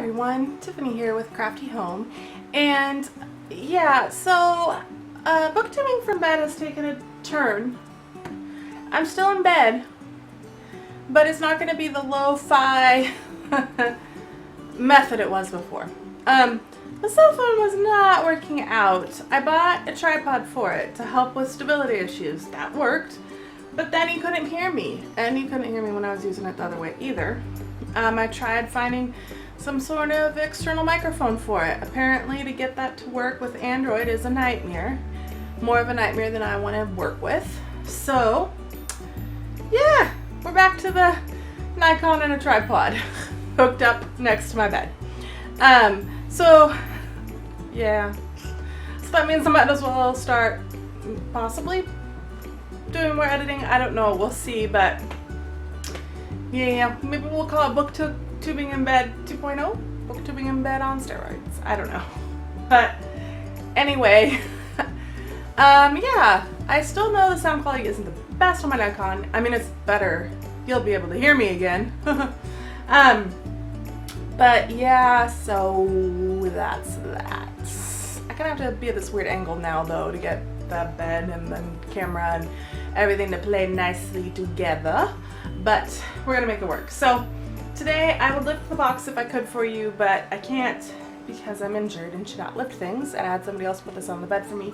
everyone, Tiffany here with Crafty Home, and yeah, so booktubing from bed has taken a turn. I'm still in bed, but it's not going to be the lo-fi method it was before. The cell phone was not working out. I bought a tripod for it to help with stability issues. That worked, but then he couldn't hear me, and he couldn't hear me when I was using it the other way either. I tried finding some sort of external microphone for it. Apparently, to get that to work with Android is a nightmare. More of a nightmare than I want to work with. So, yeah, we're back to the Nikon and a tripod hooked up next to my bed. So that means I might as well start possibly doing more editing. I don't know, we'll see, but yeah, maybe we'll call it Booktubing in Bed 2.0? Booktubing in Bed on steroids. I don't know. But anyway, yeah, I still know the sound quality isn't the best on my Nikon. I mean, it's better. You'll be able to hear me again. But yeah, so that's that. I kind of have to be at this weird angle now, though, to get the bed and the camera and everything to play nicely together. But we're gonna make it work. So today I would lift the box if I could for you, but I can't because I'm injured and should not lift things, and I had somebody else put this on the bed for me.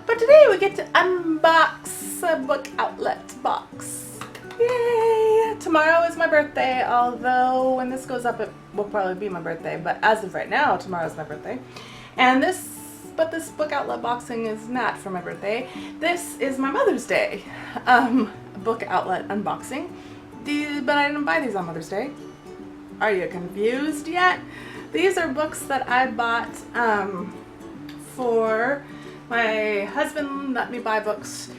But today we get to unbox a book outlet box. Yay! Tomorrow is my birthday, although when this goes up it will probably be my birthday, but as of right now, tomorrow's my birthday. And this book outlet boxing is not for my birthday. This is my Mother's Day book outlet unboxing. But I didn't buy these on Mother's Day. Are you confused yet? These are books that I bought for my husband. Let me buy books.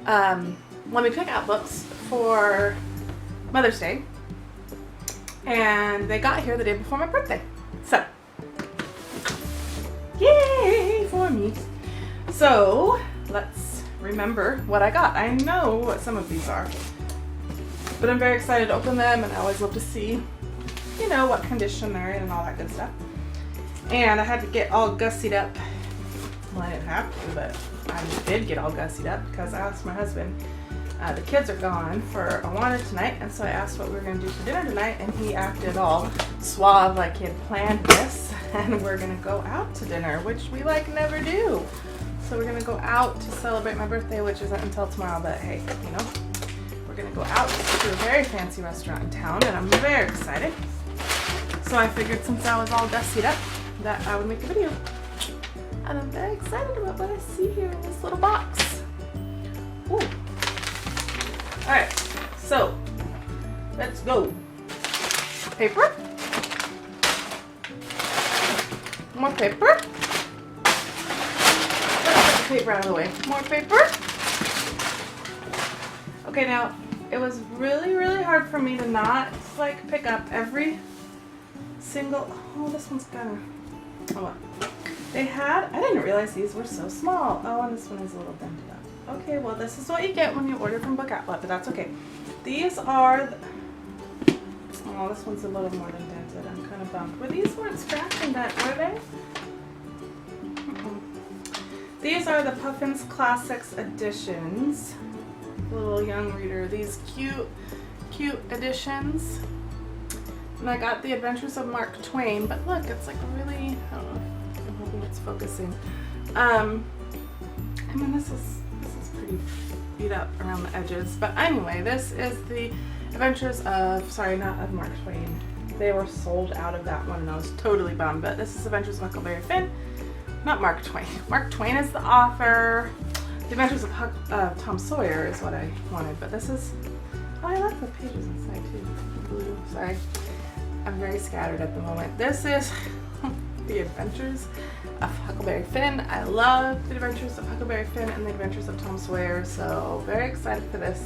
Let me pick out books for Mother's Day, and they got here the day before my birthday. So, yay for me! So let's remember what I got. I know what some of these are, but I'm very excited to open them, and I always love to see, you know, what condition they're in and all that good stuff. And I had to get all gussied up. Well, I didn't have to, but I did get all gussied up because I asked my husband, the kids are gone for a wander tonight, and so I asked what we were going to do for dinner tonight, and he acted all suave like he had planned this, and we're going to go out to dinner, which we like never do. So we're going to go out to celebrate my birthday, which isn't until tomorrow, but hey, you know, we're going to go out to a very fancy restaurant in town, and I'm very excited. So I figured since I was all gussied up that I would make a video. And I'm very excited about what I see here in this little box. Ooh. Alright, so let's go. Paper. More paper. Let's get the paper out of the way. More paper. Okay, now it was really hard for me to not like pick up every single. Oh, this one's gonna. Oh, well. They had. I didn't realize these were so small. Oh, and this one is a little dented up. Okay, well, this is what you get when you order from Book Outlet, but that's okay. These are. Oh, this one's a little more than dented. I'm kind of bummed. Well, these weren't scratched and bent, were they? These are the Puffins Classics editions. Little young reader. These cute editions. And I got The Adventures of Mark Twain, but look, it's like really. I don't know. I'm hoping it's focusing. I mean, this is pretty beat up around the edges, but anyway, this is the Adventures of, sorry, not of Mark Twain. They were sold out of that one, and I was totally bummed, but this is Adventures of Huckleberry Finn, not Mark Twain. Mark Twain is the author. The Adventures of Tom Sawyer is what I wanted, but this is, oh, I like the pages inside too. Blue, sorry. I'm very scattered at the moment. This is The Adventures of Huckleberry Finn. I love The Adventures of Huckleberry Finn and The Adventures of Tom Sawyer, so very excited for this.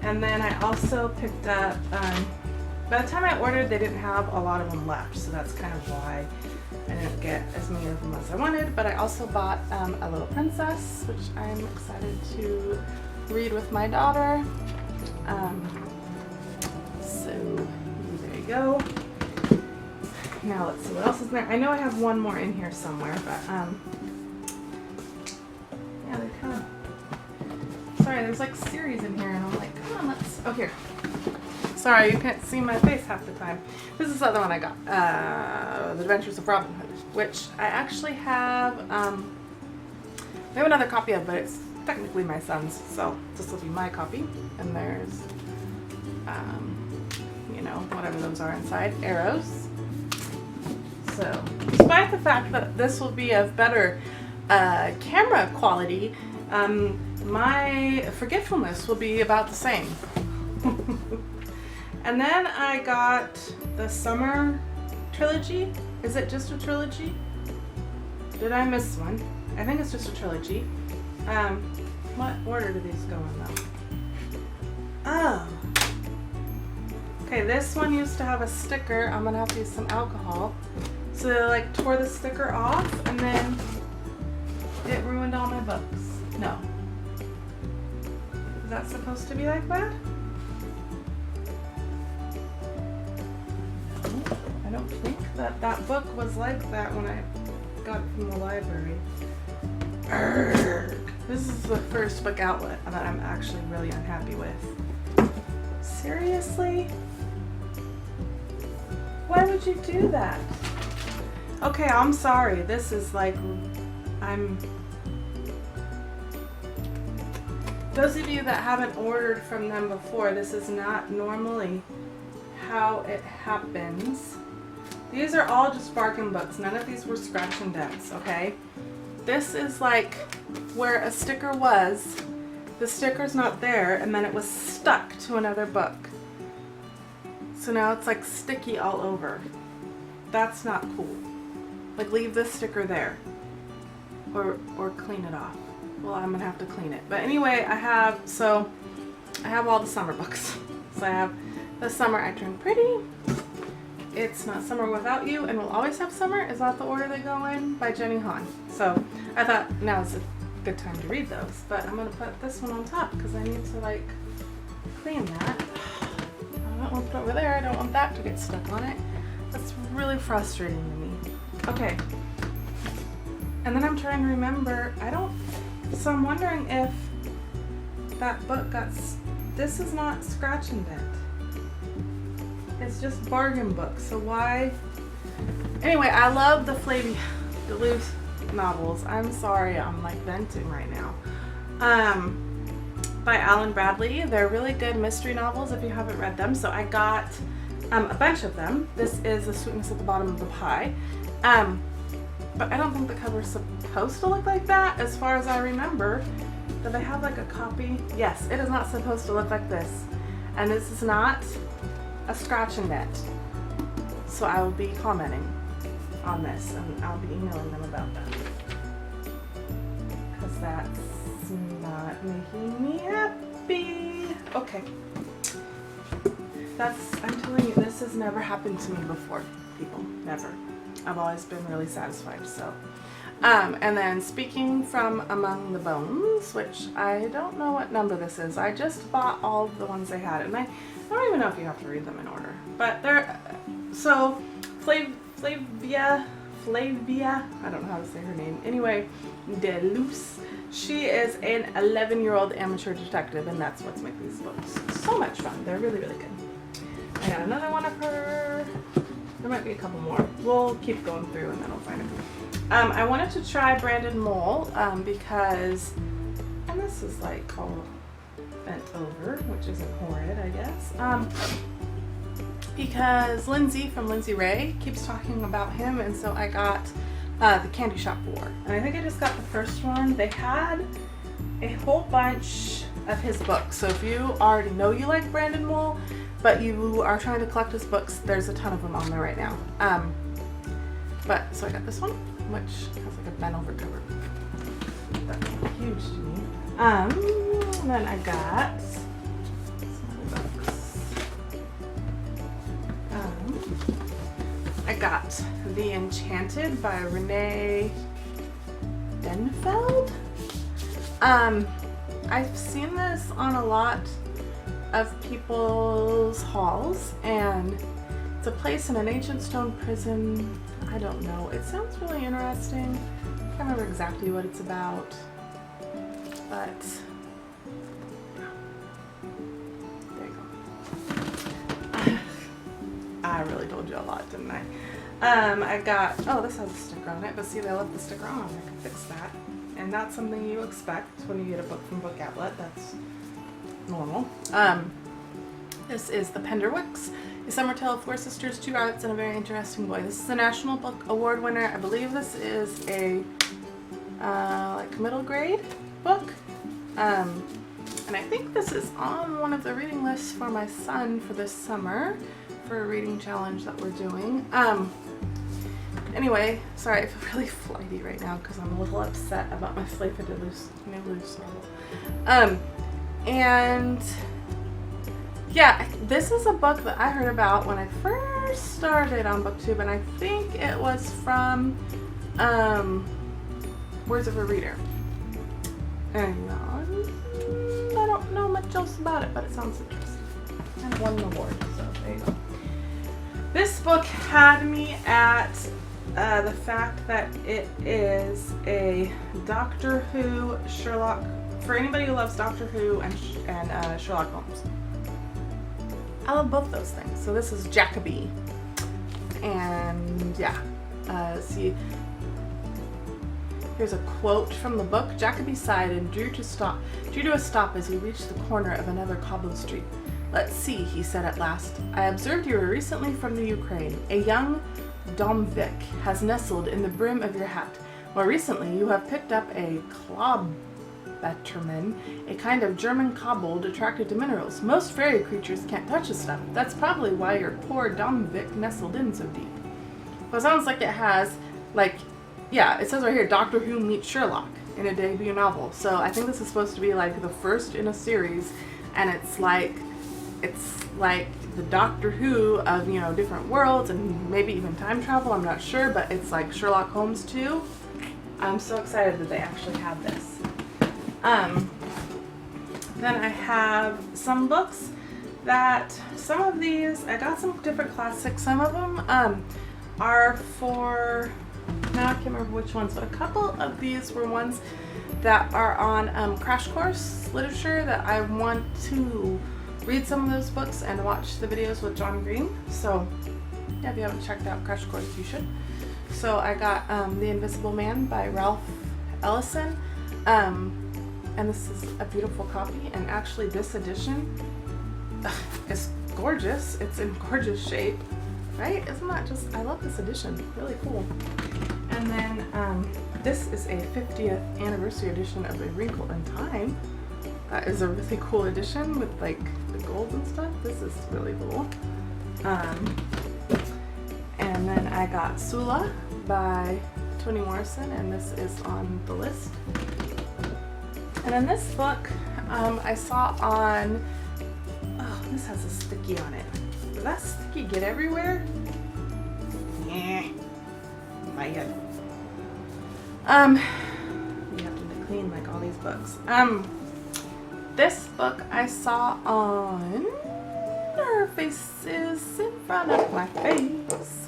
And then I also picked up, by the time I ordered, they didn't have a lot of them left, so that's kind of why I didn't get as many of them as I wanted. But I also bought A Little Princess, which I'm excited to read with my daughter. So there you go. now let's see what else is in there. I know I have one more in here somewhere, but yeah, they're kind of, sorry, there's like series in here, and I'm like, come on, let's, oh, here. Sorry, you can't see my face half the time. This is the other one I got, The Adventures of Robin Hood, which I actually have, I have another copy of, but it's technically my son's, so this will be my copy. And there's, you know, whatever those are inside, arrows. So, despite the fact that this will be of better camera quality, my forgetfulness will be about the same. And then I got the summer trilogy. Is it just a trilogy? Did I miss one? I think it's just a trilogy. What order do these go in though? Oh. Okay, this one used to have a sticker. I'm gonna have to use some alcohol. So they like tore the sticker off and then it ruined all my books. No. Is that supposed to be like that? No, I don't think that book was like that when I got it from the library. Urgh. This is the first book outlet that I'm actually really unhappy with. Seriously? Why would you do that? Okay, I'm sorry. This is like, those of you that haven't ordered from them before, this is not normally how it happens. These are all just bargain books. None of these were scratch and dents, okay? This is like where a sticker was, the sticker's not there, and then it was stuck to another book. So now it's like sticky all over. That's not cool. Like leave this sticker there. Or clean it off. Well, I'm gonna have to clean it. But anyway, I have all the summer books. So I have The Summer I Turned Pretty, It's Not Summer Without You, and We'll Always Have Summer. Is that the order they go in? By Jenny Han. So I thought now's a good time to read those. But I'm gonna put this one on top because I need to like clean that. I don't want it over there. I don't want that to get stuck on it. That's really frustrating to me. Okay. And then I'm trying to remember, so I'm wondering if that book this is not scratch and dent. It's just bargain book, so why? Anyway, I love the Flavia Duluth novels. I'm sorry, I'm like venting right now. By Alan Bradley. They're really good mystery novels if you haven't read them. So I got a bunch of them. This is The Sweetness at the Bottom of the Pie. But I don't think the cover's supposed to look like that as far as I remember. Do they have like a copy? Yes, it is not supposed to look like this. And this is not a scratch and dent. So I will be commenting on this and I'll be emailing them about that. Because that's not making me happy. Okay. I'm telling you, this has never happened to me before, people. Never. I've always been really satisfied, so. And then Speaking from Among the Bones, which I don't know what number this is. I just bought all of the ones they had, and I don't even know if you have to read them in order. But they're, so Flavia, I don't know how to say her name. Anyway, Deleuze. She is an 11-year-old amateur detective, and that's what's making these books so much fun. They're really, really good. I got another one of her. There might be a couple more. We'll keep going through and then we'll find it. I wanted to try Brandon Mole because, and this is like all bent over, which isn't horrid, I guess. Because Lindsay from Lindsay Ray keeps talking about him, and so I got the Candy Shop War. And I think I just got the first one. They had a whole bunch of his books. So if you already know you like Brandon Mole, but you are trying to collect his books, there's a ton of them on there right now. So I got this one, which has like a bent over cover. That's huge to me. And then I got some other books. I got The Enchanted by Renee Denfeld. I've seen this on a lot of people's hauls, and It's a place in an ancient stone prison. I don't know. It sounds really interesting. I can't remember exactly what it's about, but there you go. I really told you a lot, didn't I? I got, oh, this has a sticker on it, but see, they left the sticker on. I can fix that. And that's something you expect when you get a book from Book Outlet. That's normal. This is The Penderwicks, a summer tale of four sisters, two arts, and a very interesting boy. This is a National Book Award winner. I believe this is a like middle grade book. And I think this is on one of the reading lists for my son for this summer for a reading challenge that we're doing. Anyway, sorry, I feel really flighty right now because I'm a little upset about my Flavor de Luce novel. And yeah, this is a book that I heard about when I first started on Booktube, and I think it was from Words of a Reader. And I don't know much else about it, but it sounds interesting. And won an award, so there you go. This book had me at the fact that it is a Doctor Who Sherlock, for anybody who loves Doctor Who and Sherlock Holmes. I love both those things. So this is Jacoby. And yeah, see, here's a quote from the book. Jacoby sighed and drew to a stop as he reached the corner of another cobbled street. Let's see, he said at last. I observed you were recently from the Ukraine. A young Domvik has nestled in the brim of your hat. More recently, you have picked up a Klobetterman, a kind of German kobold attracted to minerals. Most fairy creatures can't touch the stuff. That's probably why your poor Domvik nestled in so deep. Well, it sounds like it has, like, yeah, it says right here, Doctor Who meets Sherlock in a debut novel. So I think this is supposed to be like the first in a series, and it's like the Doctor Who of, you know, different worlds and maybe even time travel, I'm not sure, but it's like Sherlock Holmes too. I'm so excited that they actually have this. Then I have some books that, some of these, I got some different classics. Some of them are for, now I can't remember which ones, but a couple of these were ones that are on Crash Course Literature that I want to read some of those books and watch the videos with John Green. So yeah, if you haven't checked out Crash Course, you should. So I got The Invisible Man by Ralph Ellison. And this is a beautiful copy, and actually this edition is gorgeous. It's in gorgeous shape, right? Isn't that just, I love this edition, really cool. And then this is a 50th anniversary edition of A Wrinkle in Time. That is a really cool edition with like the gold and stuff. This is really cool. And then I got Sula by Toni Morrison, and this is on the list. And then this book I saw on, oh, this has a sticky on it. Does that sticky get everywhere? Yeah, bad. You have to clean like all these books. This book I saw on, her face is in front of my face.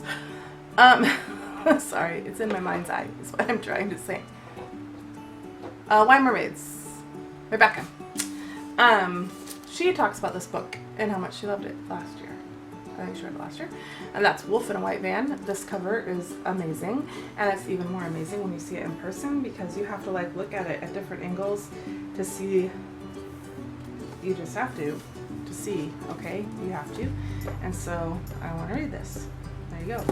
Sorry, it's in my mind's eye is what I'm trying to say. Why Mermaids, Rebecca. She talks about this book and how much she loved it last year. I think she read it last year. And that's Wolf in a White Van. This cover is amazing, and it's even more amazing when you see it in person because you have to like look at it at different angles to see. You just have to see, okay? You have to. And so I want to read this. There you go.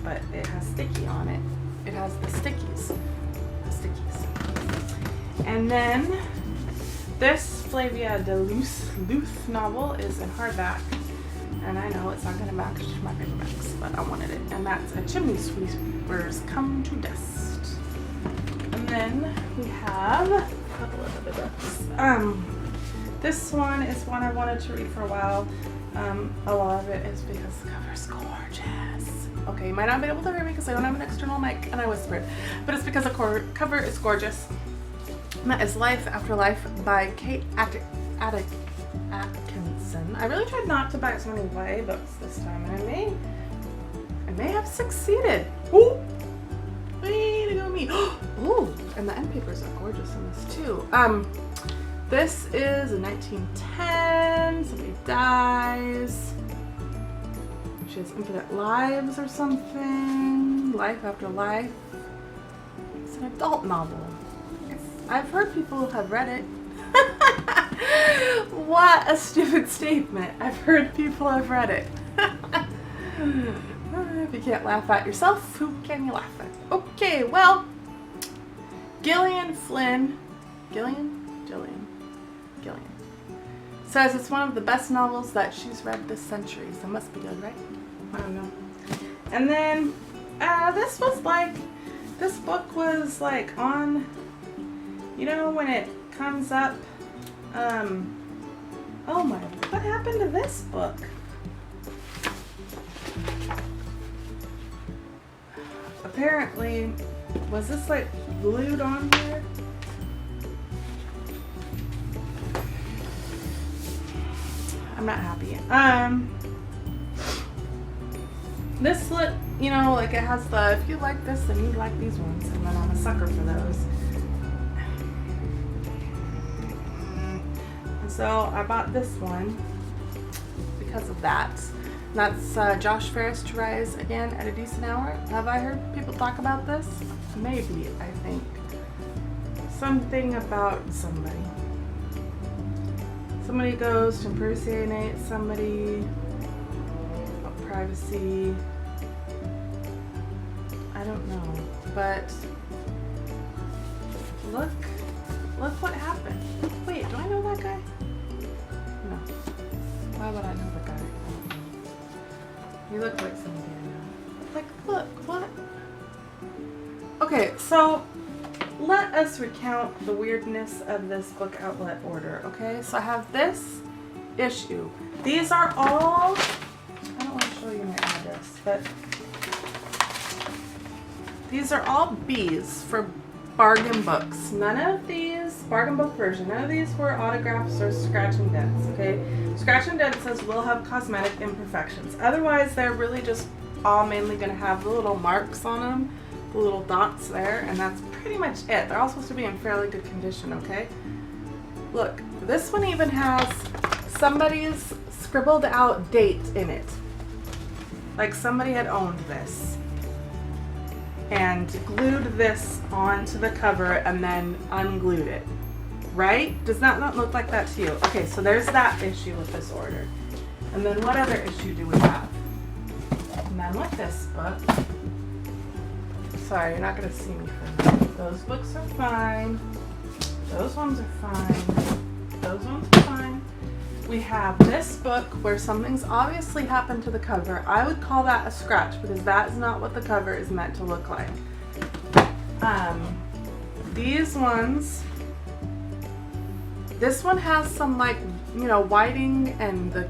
But it has sticky on it. It has the stickies. The stickies. And then this Flavia de Luce novel is in hardback. And I know it's not going to match my paperbacks, but I wanted it. And that's A Chimney Sweeper's Come to Dust. And then we have a couple of other books. This one is one I wanted to read for a while. A lot of it is because the cover's gorgeous. Okay, you might not be able to hear me because I don't have an external mic and I whispered, but it's because the cover is gorgeous. And that is Life After Life by Kate Atkinson. I really tried not to buy so many YA books this time, and I may have succeeded. Ooh. Way to go me. Ooh, and the end papers are gorgeous in this too. This is a 1910, somebody dies. She has infinite lives or something. Life after life. It's an adult novel. I've heard people have read it. What a stupid statement. I've heard people have read it. If you can't laugh at yourself, who can you laugh at? Okay, well, Gillian Flynn, Gillian says it's one of the best novels that she's read this century, so it must be good, right? I don't know. And then this book was like on, you know, when it comes up, oh my, what happened to this book? Apparently, was this like glued on here? I'm not happy. This look, you know, like it has the, if you like this, then you like these ones, and then I'm a sucker for those. And so I bought this one because of that. That's Josh Ferris to Rise Again at a Decent Hour. Have I heard people talk about this? Maybe, I think. Something about somebody. Somebody goes to impersonate somebody about privacy. I don't know, but look what happened. Wait, do I know that guy? No. Why would I know the guy? You look like somebody I know. Like, look, what? Okay, so let us recount the weirdness of this book outlet order, okay? So I have this issue. These are all, I don't want to show you my address, but these are all B's for bargain books. None of these, bargain book version, none of these were autographs or scratch and dents, okay? Scratch and dent says will have cosmetic imperfections. Otherwise, they're really just all mainly going to have the little marks on them, the little dots there, and that's pretty much it. They're all supposed to be in fairly good condition, okay? Look, this one even has somebody's scribbled out date in it. Like somebody had owned this and glued this onto the cover and then unglued it. Right? Does that not look like that to you? Okay, so there's that issue with this order. And then what other issue do we have? And then with this book, sorry, you're not going to see me from here. Those books are fine. Those ones are fine. Those ones are fine. We have this book where something's obviously happened to the cover. I would call that a scratch because that is not what the cover is meant to look like. These ones, this one has some like, you know, whiting and the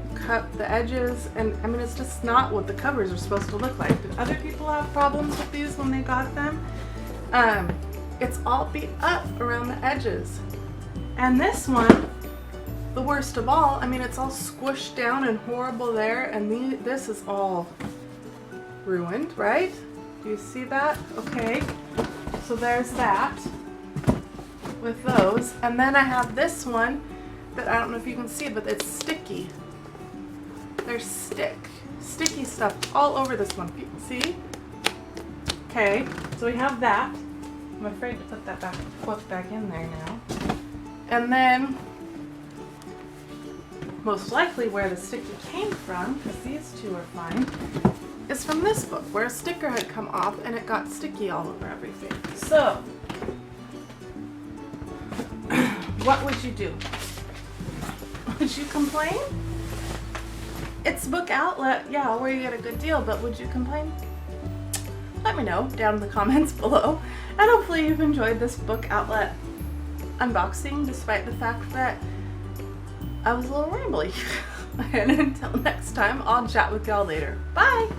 edges, and I mean it's just not what the covers are supposed to look like. Did other people have problems with these when they got them? It's all beat up around the edges. And this one, the worst of all, I mean it's all squished down and horrible there, and this is all ruined, right? Do you see that? Okay, so there's that with those. And then I have this one that I don't know if you can see, but it's sticky. There's sticky stuff all over this one. See? Okay, so we have that. I'm afraid to put that book back in there now. And then, most likely where the sticky came from, because these two are fine, is from this book, where a sticker had come off and it got sticky all over everything. So, what would you do? Would you complain? It's Book Outlet, yeah, where you get a good deal, but would you complain? Let me know down in the comments below. And hopefully you've enjoyed this Book Outlet unboxing, despite the fact that I was a little rambly. And until next time, I'll chat with y'all later. Bye!